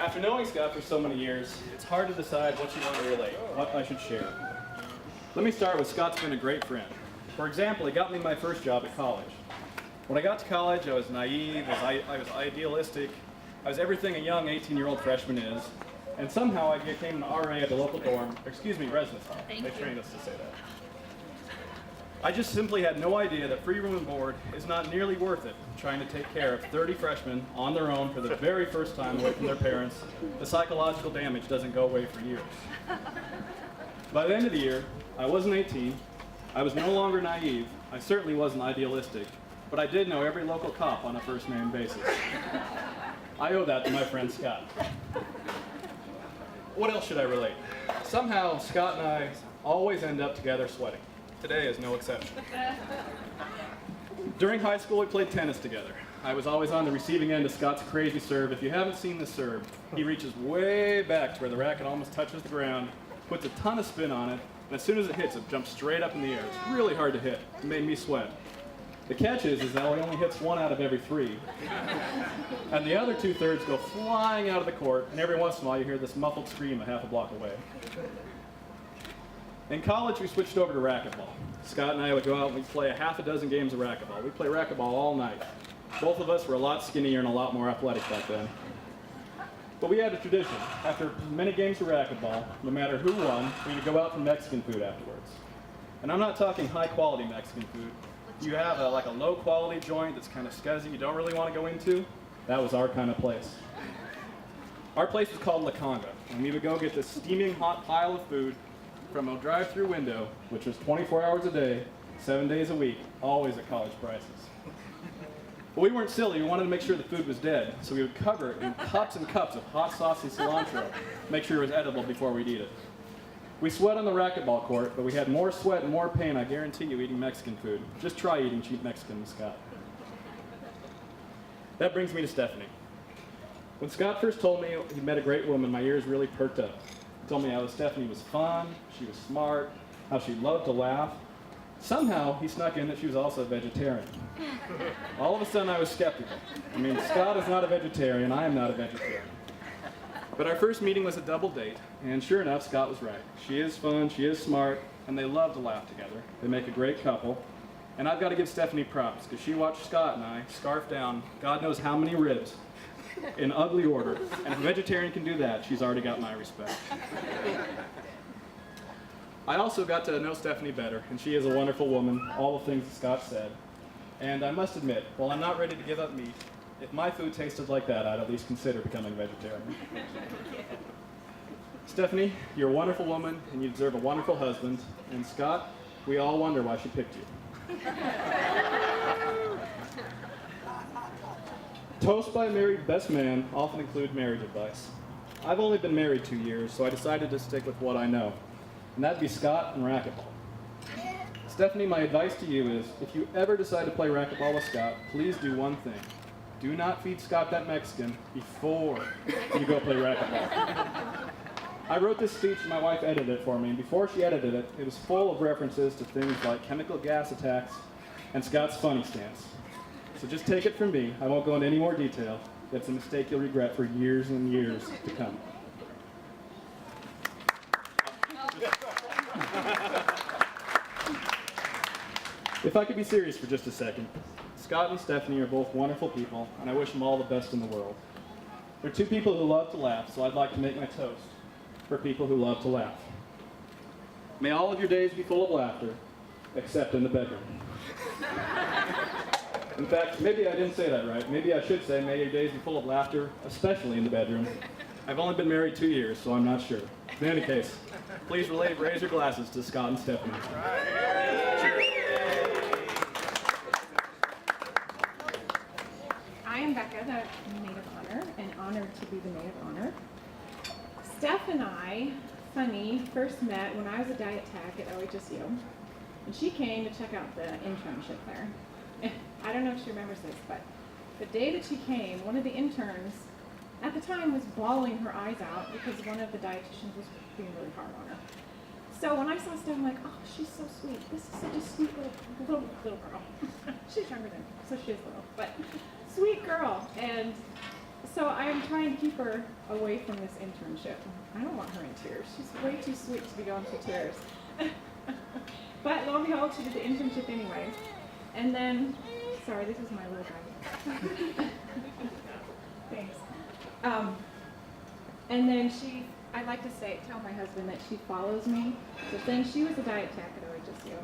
After knowing Scott for so many years, it's hard to decide what you want to relate, what I should share. Let me start with Scott's been a great friend. For example, he got me my first job at college. When I got to college, I was naive, I was idealistic, I was everything a young 18-year-old freshman is, and somehow I became an RA at the local residence hall. They trained us to say that. I just simply had no idea that free room and board is not nearly worth it trying to take care of 30 freshmen on their own for the very first time away from their parents. The psychological damage doesn't go away for years. By the end of the year, I wasn't 18, I was no longer naive, I certainly wasn't idealistic, but I did know every local cop on a first-name basis. I owe that to my friend Scott. What else should I relate? Somehow, Scott and I always end up together sweating. Today is no exception. During high school, we played tennis together. I was always on the receiving end of Scott's crazy serve. If you haven't seen this serve, he reaches way back to where the racket almost touches the ground, puts a ton of spin on it, and as soon as it hits, it jumps straight up in the air. It's really hard to hit. It made me sweat. The catch is that he only hits 1 out of every 3. And the other 2/3 go flying out of the court, and every once in a while you hear this muffled scream a half a block away. In college, we switched over to racquetball. Scott and I would go out and we'd play a half a dozen games of racquetball. We'd play racquetball all night. Both of us were a lot skinnier and a lot more athletic back then. But we had a tradition. After many games of racquetball, no matter who won, we would go out for Mexican food afterwards. And I'm not talking high-quality Mexican food. You have like a low-quality joint that's kind of scuzzy you don't really want to go into? That was our kind of place. Our place was called La Conga, and we would go get this steaming hot pile of food from a drive-through window, which was 24 hours a day, 7 days a week, always at college prices. But we weren't silly. We wanted to make sure the food was dead, so we would cover it in cups and cups of hot sauce and cilantro, make sure it was edible before we'd eat it. We sweat on the racquetball court, but we had more sweat and more pain, I guarantee you, eating Mexican food. Just try eating cheap Mexican with Scott. That brings me to Stephanie. When Scott first told me he met a great woman, my ears really perked up. He told me how Stephanie was fun, she was smart, how she loved to laugh. Somehow, he snuck in that she was also a vegetarian. All of a sudden, I was skeptical. I mean, Scott is not a vegetarian, I am not a vegetarian. But our first meeting was a double date, and sure enough, Scott was right. She is fun, she is smart, and they love to laugh together. They make a great couple. And I've got to give Stephanie props, because she watched Scott and I scarf down God knows how many ribs in ugly order. And if a vegetarian can do that, she's already got my respect. I also got to know Stephanie better, and she is a wonderful woman, all the things that Scott said. And I must admit, while I'm not ready to give up meat, if my food tasted like that, I'd at least consider becoming a vegetarian. Stephanie, you're a wonderful woman, and you deserve a wonderful husband. And Scott, we all wonder why she picked you. Toasts by a married best man often include marriage advice. I've only been married 2 years, so I decided to stick with what I know, and that'd be Scott and racquetball. Stephanie, my advice to you is, if you ever decide to play racquetball with Scott, please do one thing. Do not feed Scott that Mexican before you go play racquetball. I wrote this speech and my wife edited it for me, and before she edited it, it was full of references to things like chemical gas attacks and Scott's funny stance. So just take it from me, I won't go into any more detail. It's a mistake you'll regret for years and years to come. If I could be serious for just a second, Scott and Stephanie are both wonderful people, and I wish them all the best in the world. They're two people who love to laugh, so I'd like to make my toast for people who love to laugh. May all of your days be full of laughter, except in the bedroom. In fact, maybe I didn't say that right. Maybe I should say, may your days be full of laughter, especially in the bedroom. I've only been married 2 years, so I'm not sure. In any case, please raise your glasses to Scott and Stephanie. I am Becca, the maid of honor, and honored to be the maid of honor. Steph and I, funny, first met when I was a diet tech at OHSU, and she came to check out the internship there. I don't know if she remembers this, but the day that she came, one of the interns at the time was bawling her eyes out because one of the dietitians was being really hard on her. So when I saw Steph, I'm like, oh, she's so sweet. This is such a sweet little girl. She's younger than me, so she is little, but sweet girl. And So I am trying to keep her away from this internship. I don't want her in tears. She's way too sweet to be going through tears. But lo and behold, she did the internship anyway. And then, sorry, this is my little guy. Thanks. And then I like to tell my husband that she follows me. So then she was a diet tech at OHSU.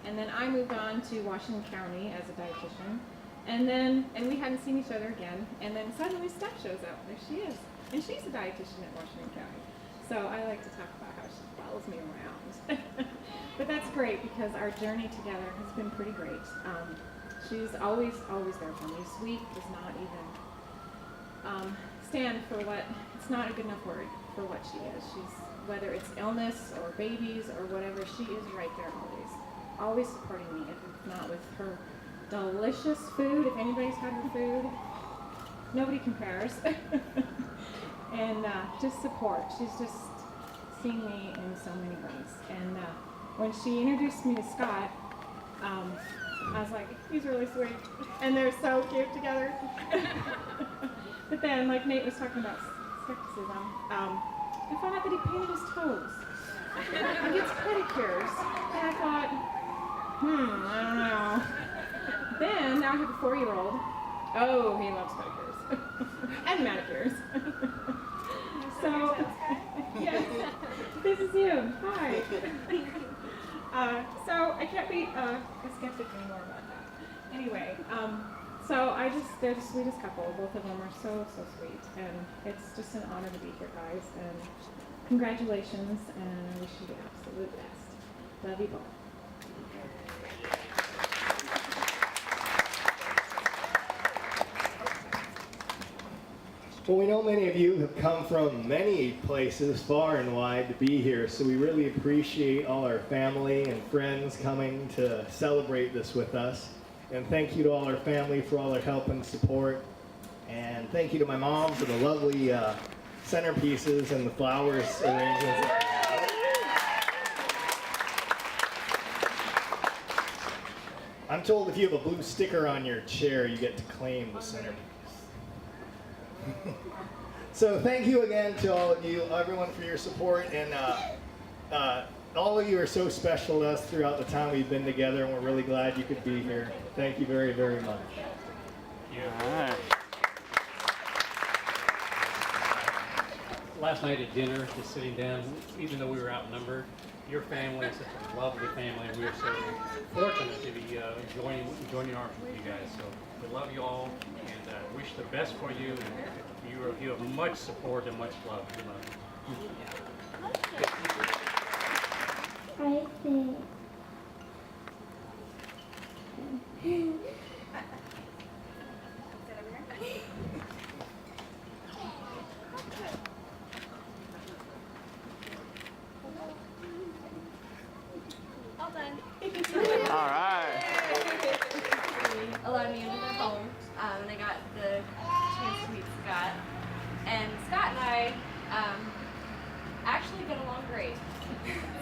And then I moved on to Washington County as a dietitian. And we hadn't seen each other again. And then suddenly Steph shows up. There she is. And she's a dietitian at Washington County. So I like to talk about how she follows me around. But that's great because our journey together has been pretty great. She's always there for me. Sweet does not even stand for it's not a good enough word for what she is. Whether it's illness or babies or whatever, she is right there always supporting me, if not with her delicious food. If anybody's had her food, nobody compares. And just support. She's just seen me in so many ways. And when she introduced me to Scott, I was like, he's really sweet. And they're so cute together. But then, like Nate was talking about skepticism, I found out that he painted his toes. He gets pedicures. And I thought, I don't know. Then, now I have a 4-year-old. Oh, he loves pedicures. And manicures. So, yes, this is you. Hi. So I can't be a skeptic anymore about that. Anyway, they're the sweetest couple. Both of them are so sweet. And it's just an honor to be here, guys. And congratulations, and I wish you the absolute best. Love you both. Well, we know many of you have come from many places, far and wide, to be here, so we really appreciate all our family and friends coming to celebrate this with us. And thank you to all our family for all their help and support. And thank you to my mom for the lovely centerpieces and the flowers arrangements. I'm told if you have a blue sticker on your chair, you get to claim the centerpiece. So thank you again to all of you, everyone, for your support, and all of you are so special to us throughout the time we've been together, and we're really glad you could be here. Thank you very, very much. All right. Last night at dinner, just sitting down, even though we were outnumbered, your family is such a lovely family, and we are so fortunate to be joining arms with you guys. So we love you all, and wish the best for you. And you have much support and much love. We love you. I think. All done. All right. Allowed me into their home, and I got the chance to meet Scott. And Scott and I actually get along great,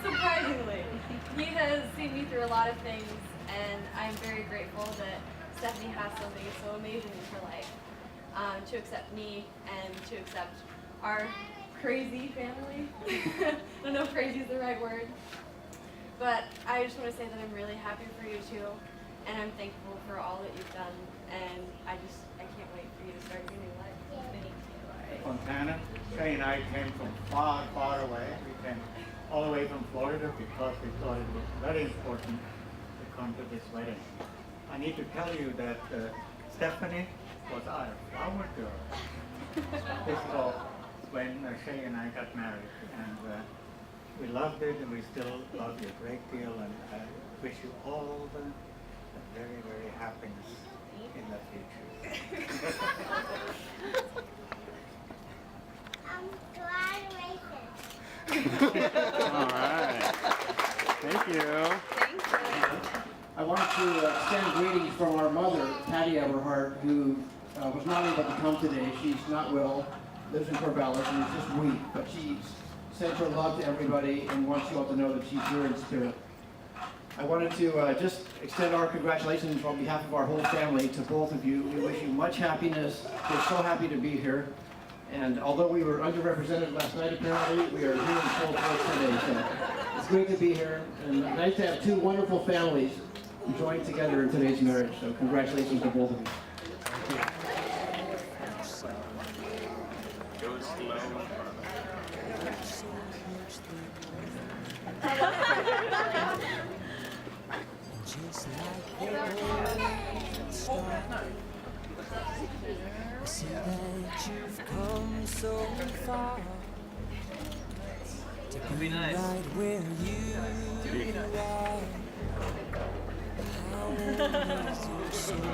surprisingly. He has seen me through a lot of things, and I'm very grateful that Stephanie has something so amazing in her life to accept me and to accept our crazy family. I don't know if crazy is the right word. But I just want to say that I'm really happy for you two, and I'm thankful for all that you've done, and I can't wait for you to start your new life. Thank you. Fontana. Shay and I came from far, far away. We came all the way from Florida because we thought it was very important to come to this wedding. I need to tell you that Stephanie was our flower girl. This was when Shay and I got married, and we loved it, and we still love you a great deal, and I wish you all the very, very happiness in the future. All right. Thank you. I wanted to extend greetings from our mother, Patty Everhart, who was not able to come today. She's not well, lives in Corvallis, and is just weak. But she sends her love to everybody and wants you all to know that she's here in spirit. I wanted to just extend our congratulations on behalf of our whole family to both of you. We wish you much happiness. We're so happy to be here. And although we were underrepresented last night, apparently, we are here in full force today. So it's great to be here, and nice to have two wonderful families joined together in today's marriage. So congratulations to both of you. Just like the world started, I see that you've come so far to be right where you are. How old is your soul?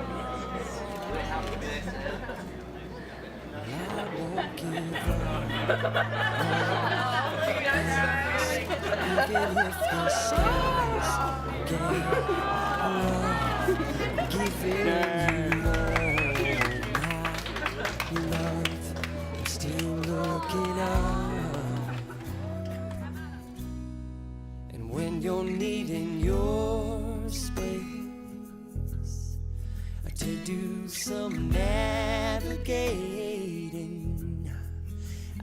I won't give up. Even if the stars get rough, giving you all my love, I'm still looking up. And when you're needing your space to do some navigating,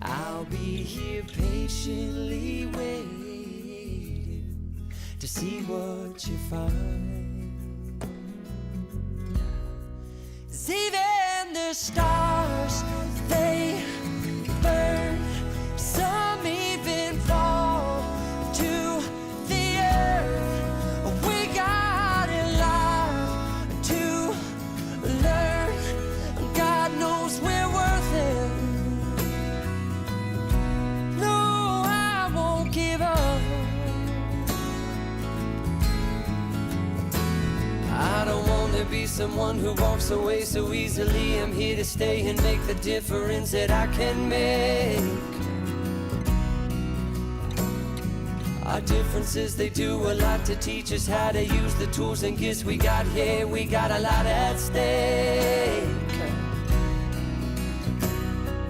I'll be here patiently waiting to see what you find. 'Cause even the stars, they burn, some even fall to the earth. We got a lot to learn. God knows we're worth it. No, I won't give up. I don't want to be someone who walks away so easily. I'm here to stay and make the difference that I can make. Our differences, they do a lot to teach us how to use the tools and gifts we got here. We got a lot at stake.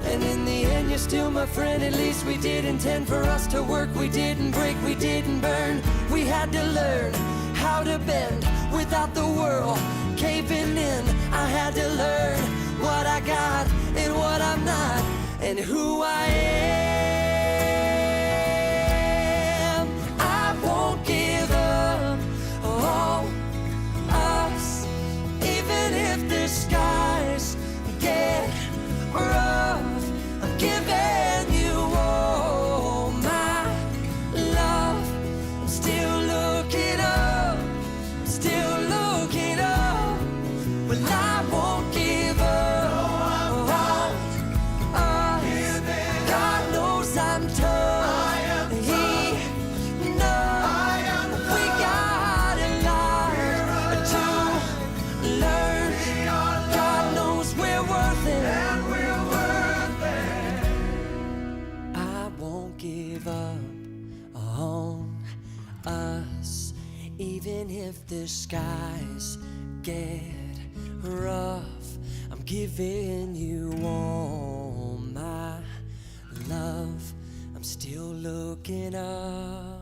And in the end, you're still my friend. At least we did intend for us to work. We didn't break, we didn't burn. We had to learn how to bend without the world caving in. I had to learn what I got and what I'm not, and who I am. I won't give up on us, even if the skies get rough. I'm giving you all my love. I'm still looking up, still looking up. Well, I won't give up on us. God knows I'm tough. He knows we got a lot to learn. God knows we're worth it. I won't give up on us, even if the skies get rough. I'm giving you all my love. I'm still looking up.